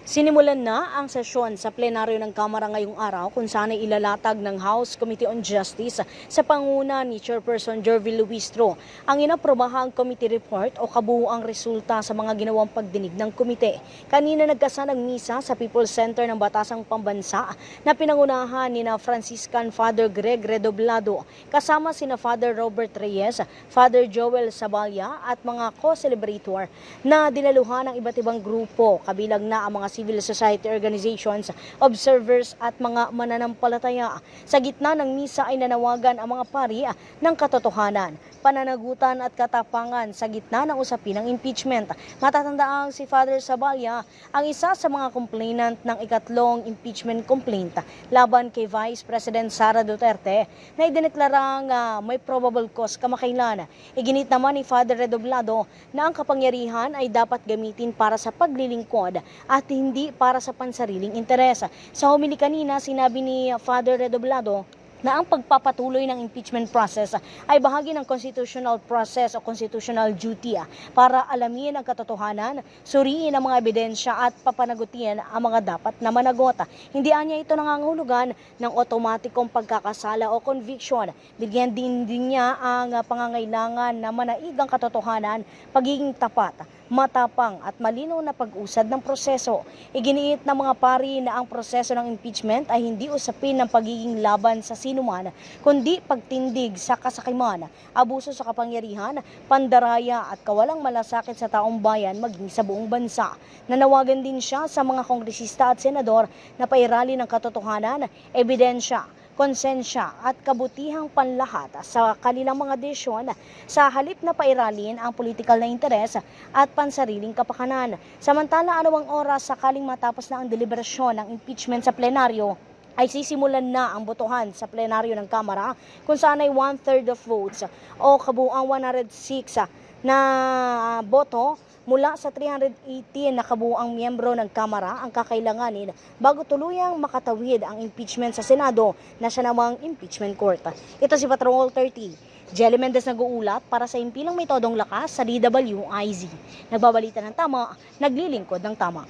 Sinimulan na ang sesyon sa plenaryo ng Kamara ngayong araw kung saan ay ilalatag ng House Committee on Justice sa panguna ni Chairperson Jervil Luistro ang inaprobahang committee report o kabuuang resulta sa mga ginawang pagdinig ng komite. Kanina nagkasa ng misa sa People's Center ng Batasang Pambansa na pinangunahan ni Franciscan Father Greg Redoblado kasama sina Father Robert Reyes, Father Joel Sabalya at mga co-celebrator na dinaluhan ng iba't ibang grupo kabilang na ang mga civil society organizations, observers at mga mananampalataya. Sa gitna ng misa ay nanawagan ang mga pari ng katotohanan, pananagutan at katapangan sa gitna ng usapin ng impeachment. Matatandaang si Father Sabalya ang isa sa mga complainant ng ikatlong impeachment complaint laban kay Vice President Sara Duterte na idineklarang may probable cause kamakailan. Iginit naman ni Father Redoblado na ang kapangyarihan ay dapat gamitin para sa paglilingkod at hindi para sa pansariling interes. Sa homily kanina, sinabi ni Father Redoblado na ang pagpapatuloy ng impeachment process ay bahagi ng constitutional process o constitutional duty para alamin ang katotohanan, suriin ang mga ebidensya at papanagutin ang mga dapat na managot. Hindi anya ito nangangahulugan ng otomatikong pagkakasala o conviction. Bigyan din niya ang pangangailangan na manaigang katotohanan, pagiging tapat, matapang at malinaw na pag-usad ng proseso. Iginiit ng mga pari na ang proseso ng impeachment ay hindi usapin ng pagiging laban sa sinuman, kundi pagtindig sa kasakiman, abuso sa kapangyarihan, pandaraya at kawalang malasakit sa taong bayan maging sa buong bansa. Nanawagan din siya sa mga kongresista at senador na pairali ng katotohanan, ebidensya, konsensya at kabutihang panlahat sa kanilang mga desisyon sa halip na pairalin ang politikal na interes at pansariling kapakanan. Samantala, anumang oras sakaling matapos na ang deliberasyon ng impeachment sa plenaryo, ay sisimulan na ang botohan sa plenaryo ng Kamara kung saan ay 1/3 of votes o kabuuang 106 na boto mula sa 318 na kabuuang miyembro ng Kamara ang kakailanganin bago tuluyang makatawid ang impeachment sa Senado na siya namang impeachment court. Ito si Patrol 30. Jelly Mendez nag-uulat para sa impilang may todong lakas sa DWIZ. Nagbabalita ng tama, naglilingkod ng tama.